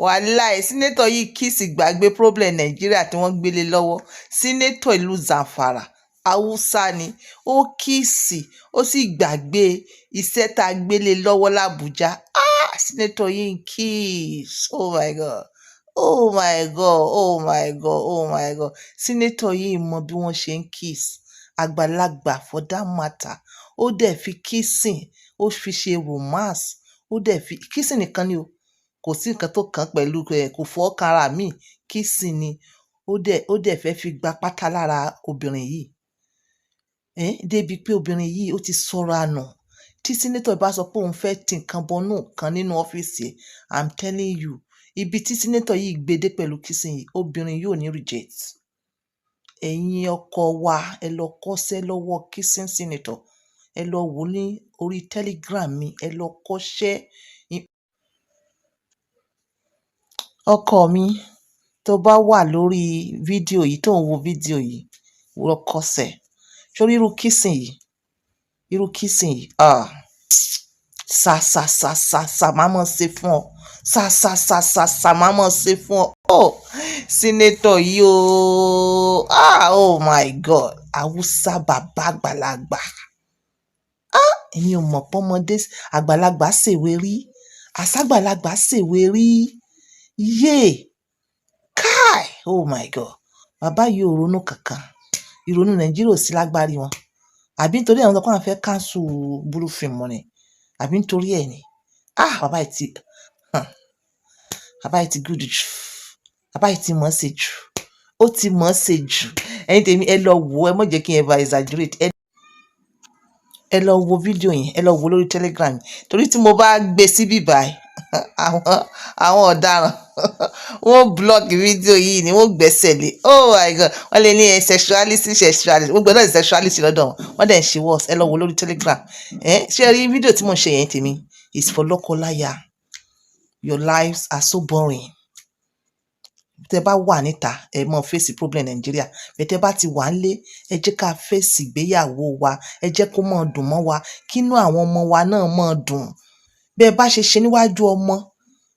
wàláì sínétọ̀ yìí kìsì gbàgbé problem nàìjíríà tí wọ́n gbélé lọ́wọ́. Sínétọ̀ ìlú Zamfara haúsá ni, ó kìsì ó sì gbàgbé iṣẹ́ tá a gbélé lọ́wọ́ làbújá. Sínétọ̀ yìí ń kiss, oh my god, oh my god, oh my god, oh my god. Sínétọ̀ yìí mọ bí wọ́n ṣe ń kiss àgbàlagbà for that matter. Ó dẹ̀ fi kissing ó fi ṣe romance, ó dẹ̀ fi kissing nìkan ni o, kò sí nǹkan tó kàn pẹ̀lú kò fọ́ kára mi, kissing ni. Ó dẹ̀ fẹ́ fi gba pátá lára obìnrin yìí, débi pé obìnrin yìí ó ti sọ̀rọ̀ àná. Tí sínétọ̀ bá sọ pé òun fẹ́ ti nǹkan bọnú kan nínú ọ́fíìsì, I'm telling you, ibi tí sínétọ̀ yìí gbédé pẹ̀lú kissing yìí, obìnrin yóò ní reject. Ẹ̀yin ọkọ wa, ẹ lọ kọ́ṣẹ́ lọ́wọ́ kissing senator, ẹ lọ wò ní orí Telegram mi, ẹ lọ kọ́ṣẹ́. Ọkọ mi, tó bá wà lórí fídíò yìí, tó ń wo fídíò yìí, lọ kọ́ṣẹ́. Sórí irú kissing yìí, sa máa mọ̀ ṣe fún ọ. Sa máa mọ̀ ṣe fún ọ. Sínétọ̀ yìí oh my god, Haúsá bàbá àgbàlagbà. Èmi ò mọ̀ pọ́mọdé àgbàlagbà ṣèwé rí, àṣàgbàlagbà ṣèwé rí. Kai, oh my god. Bàbá yìí ò ronú kankan. Ìrònú Nàìjíríà ò sí lágbárí wọn. Àbí nítorí àwọn ọkọ àwọn fẹ́ cancel burú fíìmù ni. Àbí nítorí ẹ̀ ni. Bàbá yìí ti good jù. Bàbá yìí ti mọ̀ ṣe jù. Ó ti mọ̀ ṣe jù. Ẹ̀yin tèmi, ẹ lọ wò, ẹ má jẹ́ kí n ever exaggerate. Ẹ lọ wo fídíò yẹn, ẹ lọ wo lórí Telegram. Torí tí mo bá gbé síbí báyìí, àwọn ọ̀daràn wọ́n block fídíò yìí ni wọ́n gbẹ́sẹ̀ lé. Oh my god, wọ́n lè ní sexuality gbogbo náà sexuality lọ́dọ̀ wọn. Wọ́n dẹ̀ ń ṣe worse. Ẹ lọ wo lórí Telegram. Ṣé ẹ rí fídíò tí mo ṣe yẹn tèmi? It's for lọ́kọláya. Your lives are so boring. Tẹ́ bá wà níta, ẹ mọ face problem Nàìjíríà. Tẹ́ bá ti wà nílé, ẹ jẹ́ ká face ìgbéyàwó wa. Ẹ jẹ́ kó mọ̀ dùn mọ́ wa. Kínú àwọn ọmọ wa náà mọ̀ dùn. Bẹ́ẹ̀ bá ṣe ṣe níwájú ọmọ,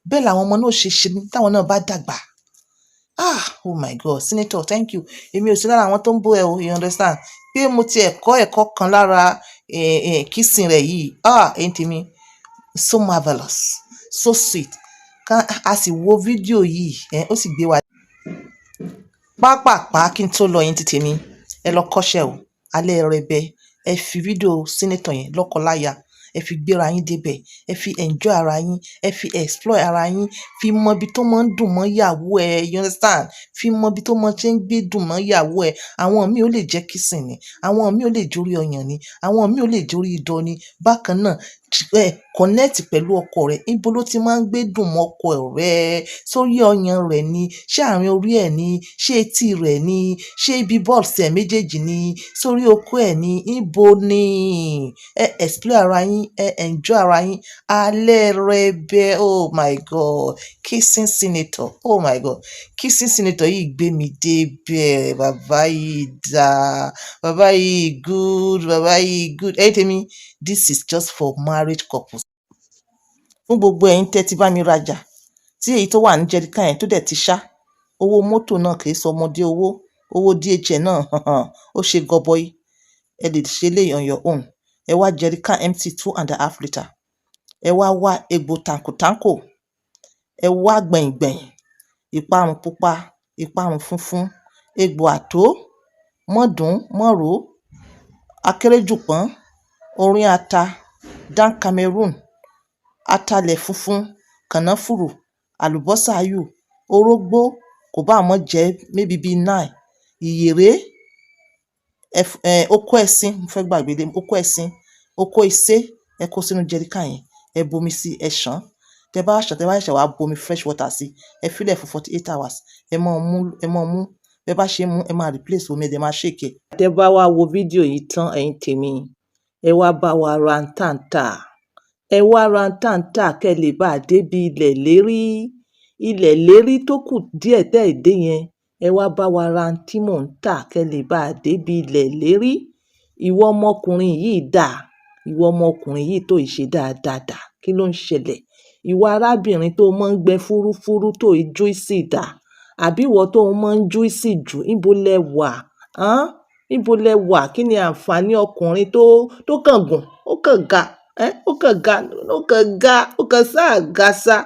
bẹ́ẹ̀ làwọn ọmọ náà ṣe táwọn náà bá dàgbà. Oh my god, Senator, thank you. Èmi ò sí lára àwọn tó ń bú ẹ o, you understand? Pé mo ti ẹ̀kọ́ kan lára kissing rẹ̀ yìí. Ẹ̀yin tèmi, so marvelous, so sweet. A sì wo fídíò yìí, ó sì gbé wa. Pápápá kí n tó lọ yín títí mi, ẹ lọ kọ́ṣẹ́ o. Alẹ́ rẹ bẹ, ẹ fi fídíò Senator yẹn lọ́kọláya, ẹ fi gbéra yín débẹ̀, ẹ fi enjoy ara yín, ẹ fi explore ara yín, fi mọ ibi tó máa ń dùn mọ́ ìyàwó ẹ, you understand? Fi mọ ibi tó máa ń gbé dùn mọ́ ìyàwó ẹ. Àwọn míì ó lè jẹ́ kissing ni, àwọn míì ó lè jórí ọyàn ni, àwọn míì ó lè jórí idọ̀ ni. Bákan náà, connect pẹ̀lú ọkọ rẹ̀. Ibo ló ti máa ń gbé dùn mọ́ ọkọ rẹ̀? Sórí ọyàn rẹ̀ ni, ṣé àárín orí ẹ̀ ni, ṣé etí rẹ̀ ni, ṣé ibi bọ́ọ̀sì ẹ̀ méjèèjì ni, sórí okó ẹ̀ ni, ibo ni? Explore ara yín, enjoy ara yín. Alẹ́ rẹ bẹ, oh my god, kissing Senator, oh my god, kissing Senator yìí gbé mi débẹ̀. Bàbá yìí dá, bàbá yìí good, bàbá yìí good. Ẹ̀yin tèmi, this is just for married couples. Fún gbogbo ẹ̀yin tẹ́ ti bá mi rajà, tí èyí tó wà ní jẹ́ríkà yẹn tó dẹ̀ ti ṣá, owó mọ́tò náà kì í sọ ọmọdé owó DHL náà ó ṣe gọbọi. Ẹ lè ṣe lè on your own. Ẹ wá jẹ́ríkà empty 2.5 litre. Ẹ wá egbò tàǹkò. Ẹ wá gbẹ̀yìn, ìparun pupa, ìparun funfun, egbò àtó, mọ́dún, mọ́rò, akérèjùpọ́n, orin ata, dan Cameroon, atalẹ̀ funfun, kànáfùrù, àlùbọ́sà ayù, orógbó, kò bá mọ́ jẹ́ maybe bíi 9, ìyèré, okó ẹ̀sìn, mo fẹ́ gbàgbé lé, okó ẹ̀sìn, okó ìṣe, ẹ kó sínú jẹ́ríkà yẹn, ẹ bomi sí, ẹ ṣàn. Tẹ́ bá ṣàn, tẹ́ bá ṣẹ̀ wá bomi fresh water sí, ẹ fílẹ̀ fún 48 hours. Ẹ mọ̀ mú. Bẹ́ bá ṣe mú, ẹ máa replace omi, ẹ máa shake ẹ. Tẹ́ bá wá wo fídíò yìí tán, ẹ̀yin tèmi, ẹ wá bá wa ra ntàntà. Ẹ wá ra ntàntà kẹ́ lè bá débi ilẹ̀ lérí tó kù díẹ̀ tẹ́ ẹ̀ dé yẹn. Ẹ wá bá wa ra tí mò ń tà kẹ́ lè bá débi ilẹ̀ lérí. Ìwọ ọmọkùnrin yìí dà, ìwọ ọmọkùnrin yìí tó ìṣe dáadáa. Kí ló ń ṣẹlẹ̀? ìwọ arábìnrin tó máa ń gbẹ fúrúfúrú tó juicy dà, àbí ìwọ tó máa ń juicy jù, níbo lẹ wà? Níbo lẹ wà? Kí ni àǹfààní ọkùnrin tó kàn gùn, ó kàn ga, ó kàn ga, ó kàn ṣáà ga ṣá,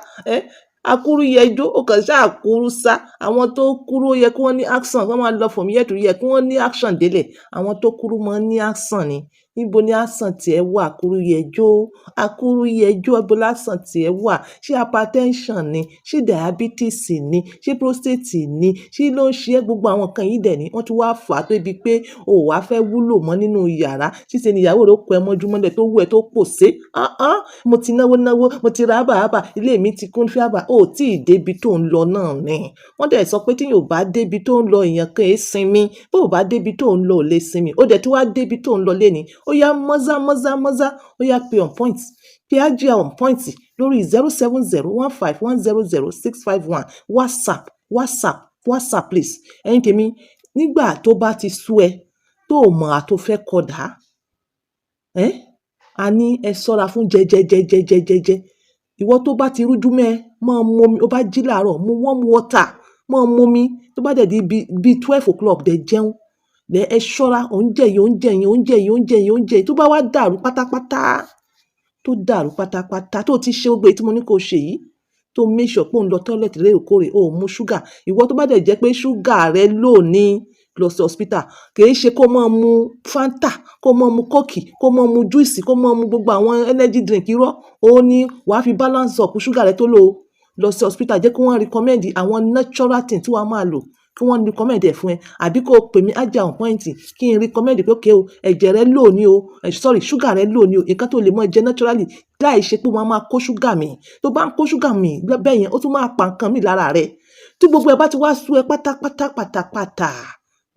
akúrú yẹjó, ó kàn ṣáà kúrú ṣá. Àwọn tó kúrú ó yẹ kí wọ́n ní action, wọ́n máa lọ from here to here, kí wọ́n ní action délẹ̀. Àwọn tó kúrú máa ń ní action ni. Níbo ni action tiẹ̀ wà? Akúrú yẹjó, ibo l'action tiẹ̀ wà? Ṣé hypertension ni? Ṣé diabetes ni? Ṣé prostate ni? Ṣé ló ń ṣe ẹ́? Gbogbo àwọn nǹkan yìí dẹ̀ ni wọ́n tún wá fà á tó ibi pé o ò wá fẹ́ wúlò mọ́ nínú yàrá. Ṣíṣe ni ìyàwó rẹ ó kó ẹ mọ́jú mọ́lẹ̀ tó wù ẹ́ tó pòṣé. Mo ti náwó, mo ti ra hábà, ilé mi ti kún fún hábà. O ò tí ì débi tó ń lọ náà ni. Wọ́n dẹ̀ sọ pé tí èèyàn ò bá débi tó ń lọ, èèyàn kan é sinmi. Bó ò bá débi tó ń lọ, ò lè sinmi. Ó dẹ̀ tí wá débi tó ń lọ lénìí. Ó yá mọ́zá, ó yá pé on point. Pé Hajia on point lórí 07015100651. WhatsApp please. Ẹ̀yin tèmi, nígbà tó bá ti sú ẹ, tó mọ̀ àtó fẹ́ kọdà, a ní ẹ ṣọ́ra fún jẹjẹjẹjẹjẹjẹ. Ìwọ tó bá ti rújú mẹ́, máa mu omi. Ó bá jí láàárọ̀, mu warm water, máa mu omi. Tó bá dẹ̀ di bí 12 o'clock dẹ̀ jẹun. Ẹ ṣọ́ra, oúnjẹ yìí tó bá wá dàrú pátápátá, tó ti ṣe gbogbo èyí tí mo ní kó ṣe yìí, tó make sure pé òun lọ toilet lóòrèkóòrè, o mu ṣúgà. Ìwọ tó bá dẹ̀ jẹ́ pé ṣúgà rẹ lò ní lọ sí hospital, kì í ṣe kó máa mu Fanta, kó máa mu Coke, kó máa mu juice, kó máa mu gbogbo àwọn energy drink irọ́. Ó ní wàá fi balance up ṣúgà rẹ tó lọ sí hospital. Jẹ́ kí wọ́n recommend àwọn natural thing tí wàá máa lò, kí wọ́n recommend ẹ̀ fún ẹ. Àbí kó pè mí Hajia on point kí n recommend pé okay o, ẹ̀jẹ̀ rẹ lò ní o, ṣúgà rẹ lò ní o. Nǹkan tó lè mọ̀ jẹ naturally láì ṣe pé wọ́n máa kó ṣúgà mì. Tó bá ń kó ṣúgà mì bẹ́ẹ̀ yẹn, ó tún máa pa nǹkan mì lára rẹ. Tí gbogbo ẹ bá ti wá sú ẹ pátápátá,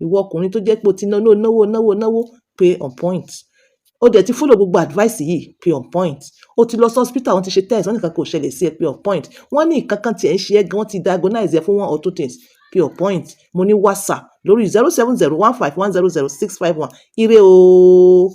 ìwọ ọkùnrin tó jẹ́ pé o ti náwó, pay on point. Ó dẹ̀ ti follow gbogbo advice yìí, pay on point. Ó ti lọ sí hospital, wọ́n ti ṣe test, wọ́n ní nǹkan kò ṣẹlẹ̀ sí ẹ, pay on point. Wọ́n ní nǹkan kan tí ẹ̀ ń ṣe ẹ́ gan, wọ́n ti diagnose ẹ fún 1 or 2 things, pay on point. Mo ní WhatsApp lórí 07015100651. Ire o.